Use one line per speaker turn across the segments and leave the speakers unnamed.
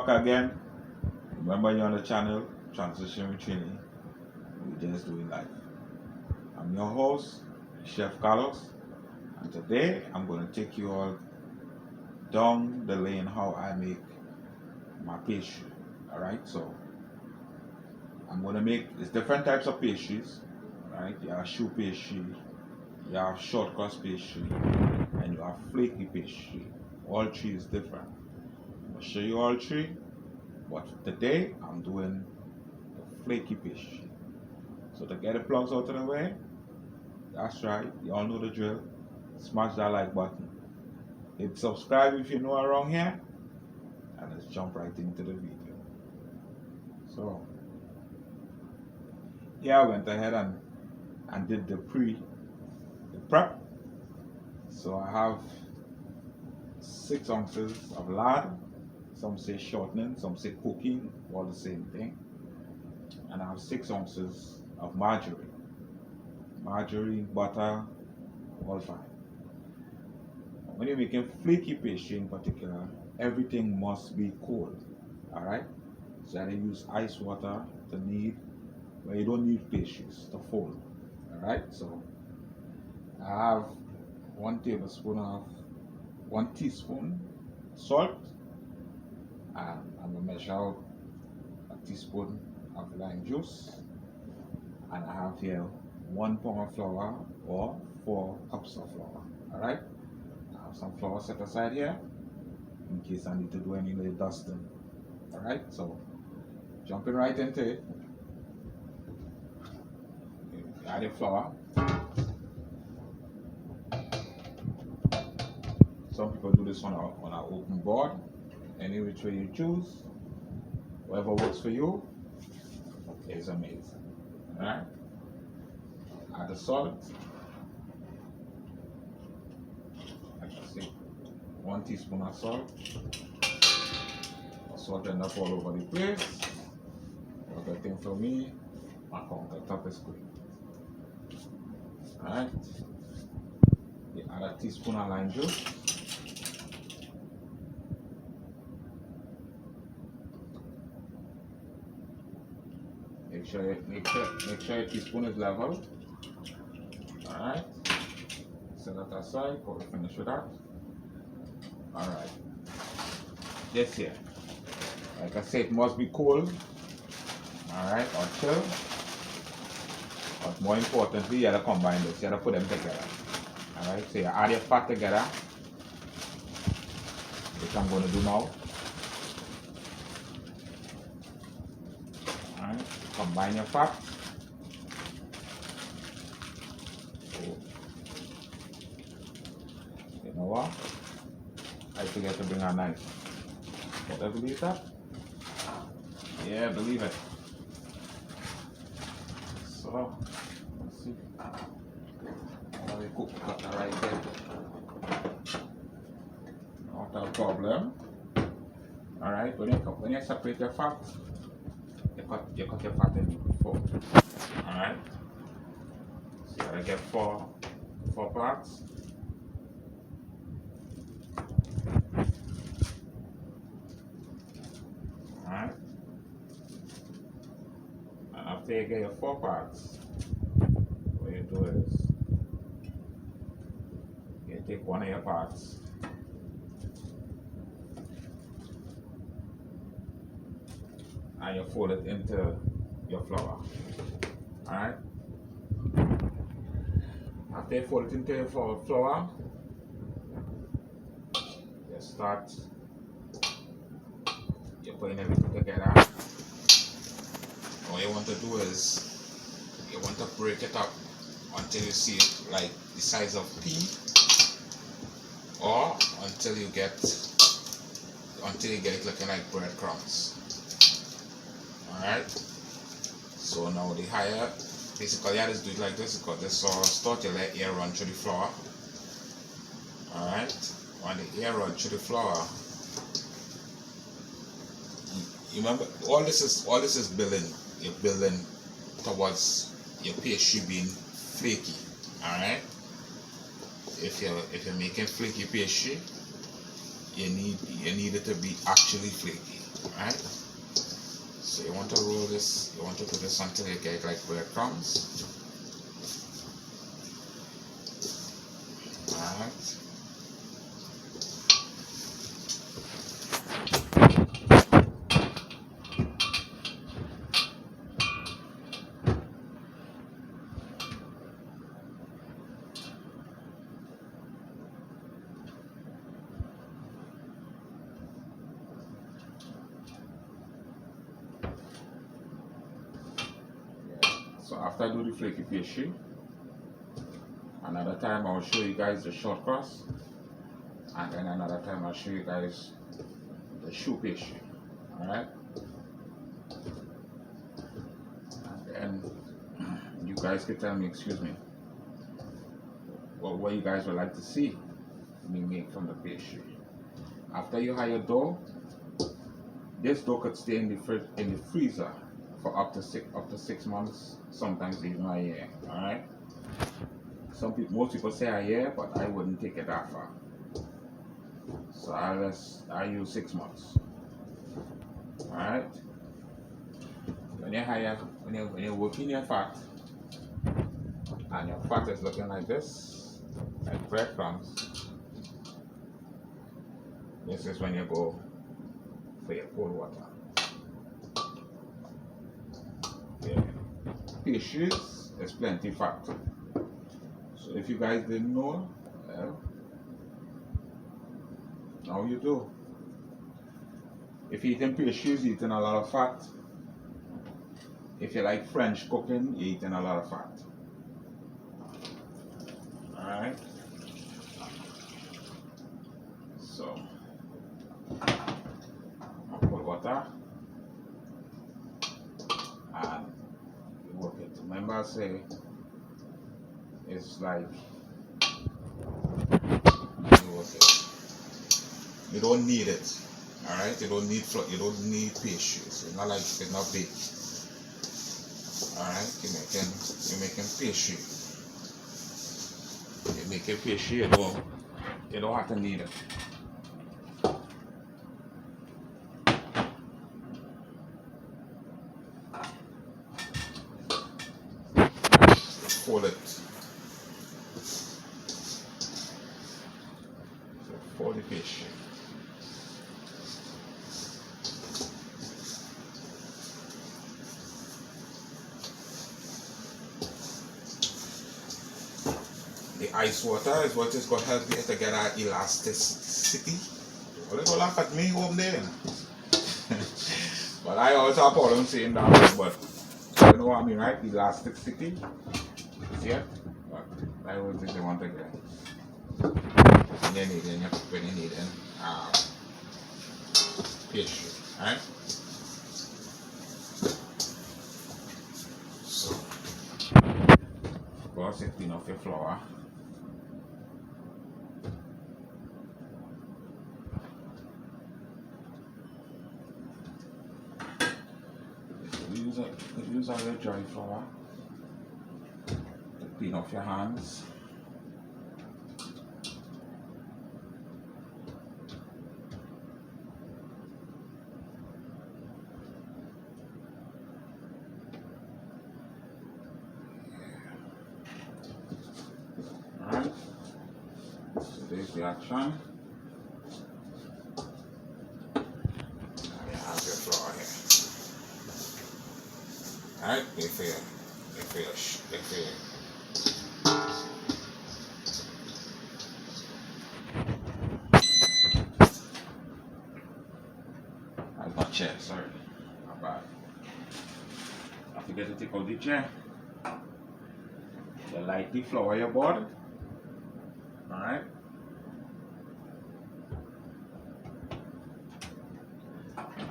back again. Remember, you're on the channel Transition with Trini. We're just doing life. I'm your host, Chef Carlos, and today I'm going to take you all down the lane how I make my pastry. Alright, so I'm going to make it's different types of pastries. Right, you have choux pastry, you have short crust pastry, and you have flaky pastry. All three is different. I'm going to show you all three, but today I'm doing the flaky pastry. So to get the plugs out of the way, that's right, you all know the drill. Smash that like button. Hit subscribe if you're new around here, and let's jump right into the video. So yeah, I went ahead and did the prep. So I have 6 ounces of lard. Some say shortening, some say cooking, all the same thing. And I have 6 ounces of margarine. Margarine, butter, all fine. When you're making flaky pastry in particular, everything must be cold. Alright? So I use ice water to knead, where you don't need pastries to fold. Alright? So I have 1 teaspoon salt, and I'm going to measure out a teaspoon of lime juice, and I have here 1 pound of flour or 4 cups of flour. Alright, I have some flour set aside here in case I need to do any little dusting. Alright, so jumping right into it. Add your flour. Some people do this on an open board. Any which way you choose, whatever works for you is amazing. Alright? Add the salt. Like I say, 1 teaspoon of salt. Salt end up all over the place. But the thing for me, my countertop is clean. Alright? You add a teaspoon of lime juice. Make sure your teaspoon is level. Alright. Set that aside. We'll finish with that. Alright. This here. Like I said, it must be cold. Alright, or chill. But more importantly, you have to combine this. You have to put them together. Alright, so you add your fat together, which I'm going to do now. Alright, combine your fat. So, you know what? I forget to bring a knife. But I believe that? Yeah, believe it. So, let's see. Now we cook butter right there. Not a problem. Alright, when you separate your fat, you cut your fat in 4. Alright? So you gotta get 4 parts. Alright? And after you get your 4 parts, what you do is you take one of your parts, and you fold it into your flour. Alright? After you fold it into your flour, you start putting everything together. What you want to do is you want to break it up until you see it like the size of pea, or until you get it looking like breadcrumbs. Alright, so now the higher, basically I just do it like this because this start you let air run through the flour. Alright, when the air run through the flour, you remember all this is building. You're building towards your pastry being flaky. Alright, if you're making flaky pastry, you need it to be actually flaky. Alright? So you want to roll this, you want to do this until you get like breadcrumbs. Alright. So after I do the flaky pastry, another time I'll show you guys the short crust, and then another time I'll show you guys the shoe pastry. Alright? And then you guys can tell me, excuse me, what you guys would like to see me make from the pastry. After you have your dough, this dough could stay in the freezer for up to 6 months, sometimes even a year. Alright? Most people say a year, but I wouldn't take it that far. So I use 6 months. Alright? When you're working your fat, and your fat is looking like this, like breadcrumbs, this is when you go for your cold water. Yeah. Pastries is plenty fat. So if you guys didn't know, well, now you do. If you're eating pastries, you're eating a lot of fat. If you like French cooking, you're eating a lot of fat. Alright? So, I'll put water and you work it. Remember I say, it's like, you work it. You don't need it. Alright? You don't need flour, you don't need pastries. It's not like, it's not big. Alright? You're making pastry. You make a pastry, you don't have to knead it. Fold it. So fold the pastry. The ice water is what is going to help you to get that elasticity. Well, don't laugh at me home there. But I also have problem saying that word, but you know what I mean, right? Elasticity. See it? But I always just want to get when you need pastry, right? So, of course, you clean off your flour. Use all your dry flour to clean off your hands. Alright, so there's the action. Now you have your flour here. Alright, they feel. That's not chair, sorry. Not bad. I forget to take out the chair. You lightly flour your board. Alright.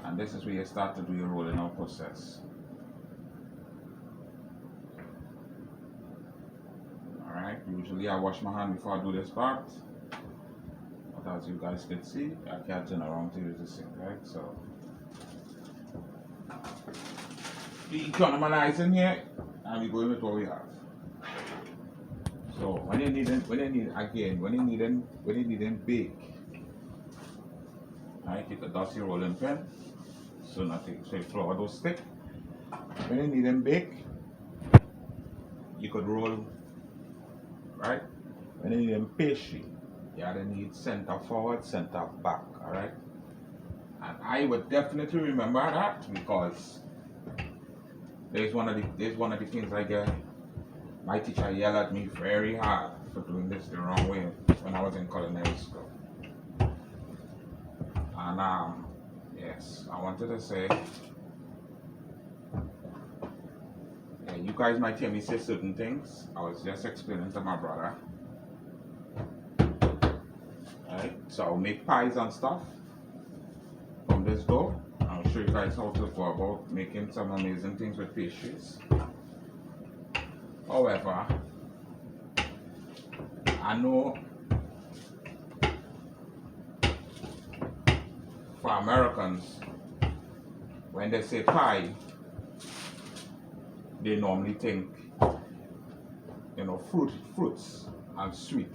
And this is where you start to do your rolling out process. Usually I wash my hand before I do this part, but as you guys can see, I can't turn around to use the sink, right? So we economizing here, and we going with what we have. So when you need them bake, right? might take a dusty rolling pin so nothing, so your flour don't stick. When you need them bake, you could roll, right? When you need them pastry, you either need center forward, center back, alright? And I would definitely remember that because there's one of the things I get. My teacher yelled at me very hard for doing this the wrong way when I was in culinary school. And yes, I wanted to say, yeah, you guys might hear me say certain things. I was just explaining to my brother. Alright, so I'll make pies and stuff from this dough. I'll show you guys how to go about making some amazing things with pastries. However, I know for Americans, when they say pie, they normally think, you know, fruits and sweet.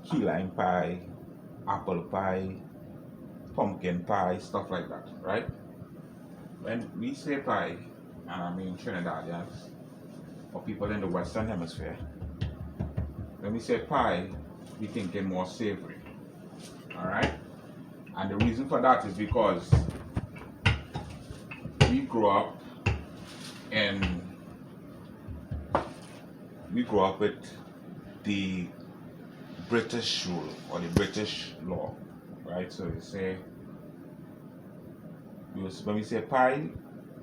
Key lime pie, apple pie, pumpkin pie, stuff like that, right? When we say pie, and I mean Trinidadians, or people in the Western Hemisphere, when we say pie, we thinking more savory, alright? And the reason for that is because we grew up with the British rule or the British law, right? So you say, when we say pie,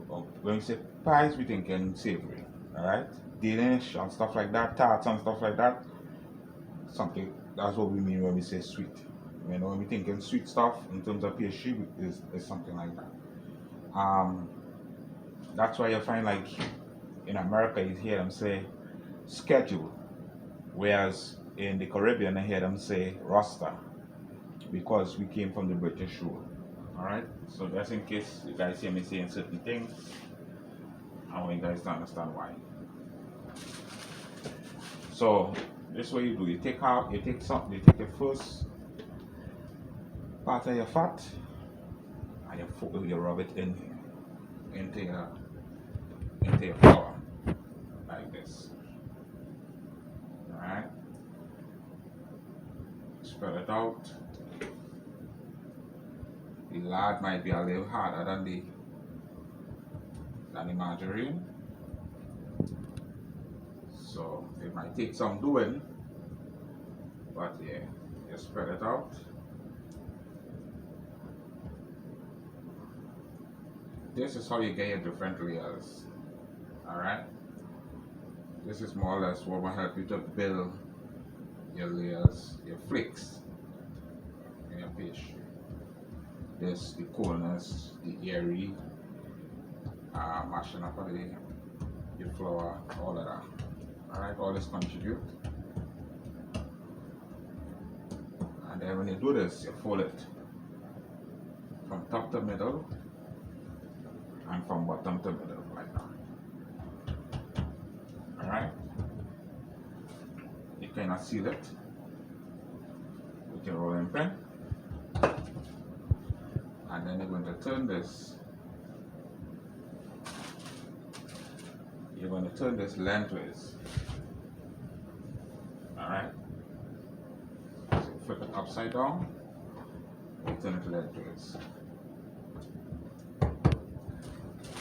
or when we say pies, we thinking savory, alright? Danish and stuff like that, tarts and stuff like that, something, that's what we mean when we say sweet. You know, when we thinking sweet stuff in terms of pastry is something like that. That's why you find like in America you hear them say schedule, whereas in the Caribbean I hear them say roster, because we came from the British rule. Alright, so just in case you guys hear me saying certain things, I want you guys to understand why. So this is what you do. You take the first part of your fat and you rub it into your flour like this. Alright. Spread it out. The lard might be a little harder than the margarine, so it might take some doing, but yeah, you spread it out. This is how you get your different layers, alright? This is more or less what will help you to build your layers, your flakes in your pastry. There's the coolness, the airy, mashing up of the flour, all of that. Alright, all this contribute. And then when you do this, you fold it from top to middle and from bottom to middle like that. Alright? You cannot seal it with your rolling pin. And then you're going to turn this. You're going to turn this lengthways. Alright? So flip it upside down, and turn it lengthways.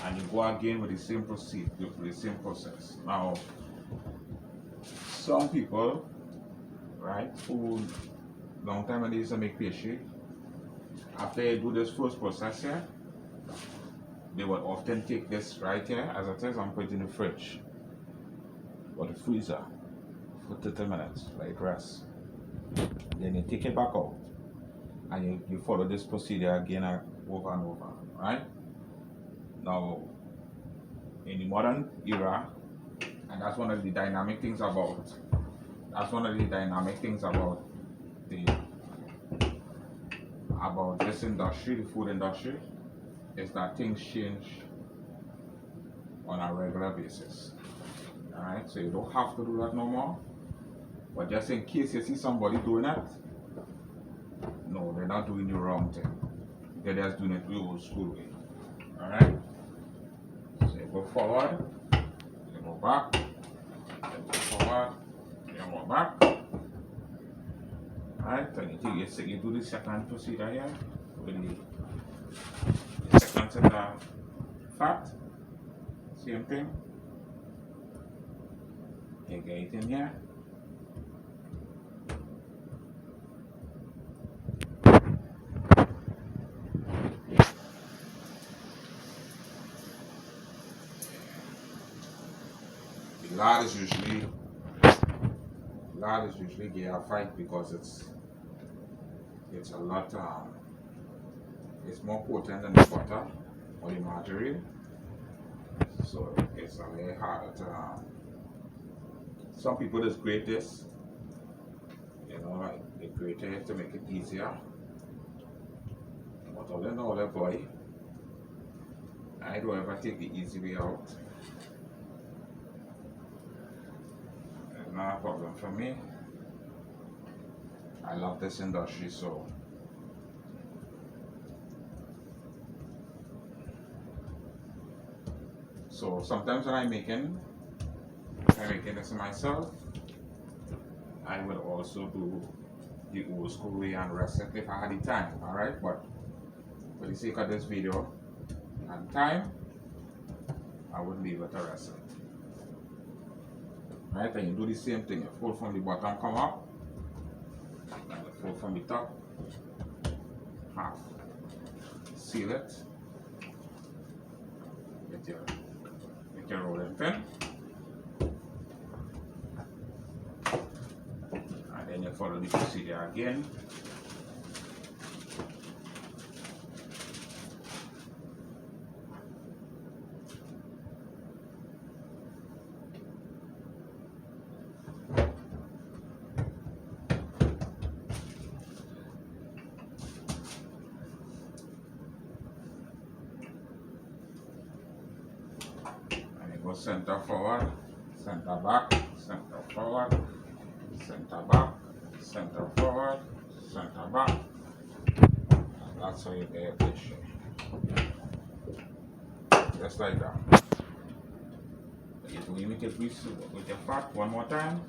And you go again with the same process. Now, some people, right, who long time when they used to make pastry, after you do this first process here, they would often take this right here, as it is, and put it in the fridge or the freezer for 30 minutes, like rest. Then you take it back out and you follow this procedure again over and over, right? Now, in the modern era, and that's one of the dynamic things about this industry, the food industry, is that things change on a regular basis. Alright, so you don't have to do that no more. But just in case you see somebody doing it, no, they're not doing the wrong thing. You're just doing it the old school way. Alright? So you go forward, you go back, you go forward, you go back. Alright, and you do the second procedure here with the second set of fat. Same thing. You get it in here. Lard is usually get a fight because it's a lot it's more potent than the butter or the margarine, so it's a little harder to some people just grate this, you know, like they grate it to make it easier, but all in all, boy, I don't ever take the easy way out. Not a problem for me. I love this industry, so sometimes when I'm making this myself, I would also do the old school way and rest it if I had the time. Alright, but for the sake of this video and time, I would leave it to rest it. Right, and you do the same thing. You fold from the bottom, come up, and you fold from the top, half, seal it, get your rolling pin, and then you follow the procedure again. Go center forward, center back, center forward, center back, center forward, center back. And that's how you get your pastry. Just like that. You do imitate with your fat one more time.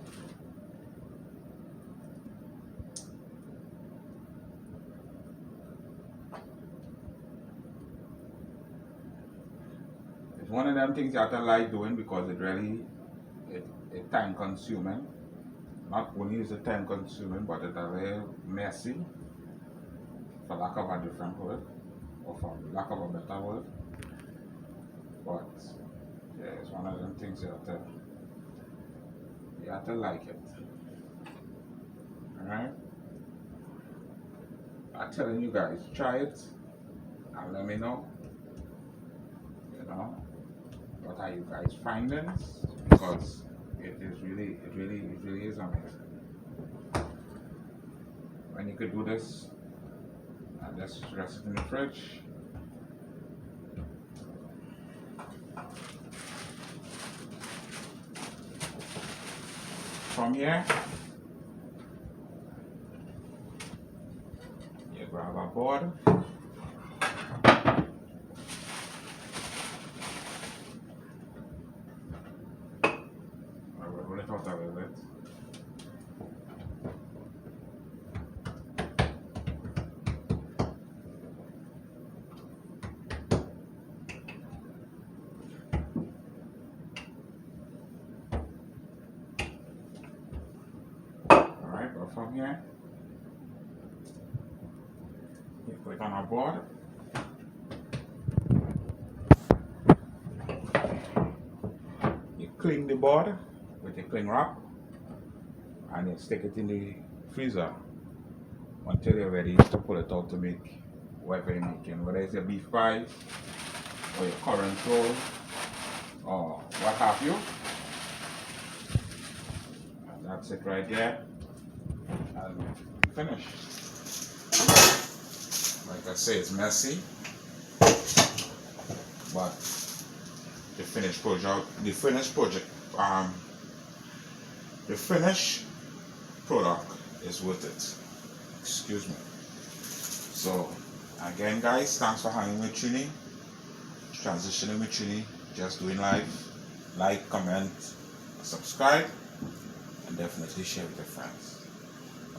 One of them things you have to like doing because it really it's time consuming. Not only is it time consuming, but it's a very messy, for lack of a different word, or for lack of a better word. But yeah, it's one of them things you have to like it. Alright? I'm telling you guys, try it and let me know. You know, what are you guys finding? Because it really is amazing. When you could do this and just rest it in the fridge. From here, you grab a board. Roll it out a little bit. Alright, go from here. You put it on our board. You clean the board with a cling wrap and you stick it in the freezer until you're ready to pull it out to make whatever you're making, whether it's a beef pie or your currant roll or what have you. And that's it right there, and finished. Like I say, it's messy, but the finished product is worth it. Excuse me. So Again, guys, thanks for hanging with Trini, transitioning with Trini, just doing life. Like, comment, subscribe, and definitely share with your friends.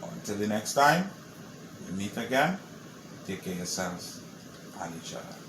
Until the next time we meet again, take care of yourselves and each other.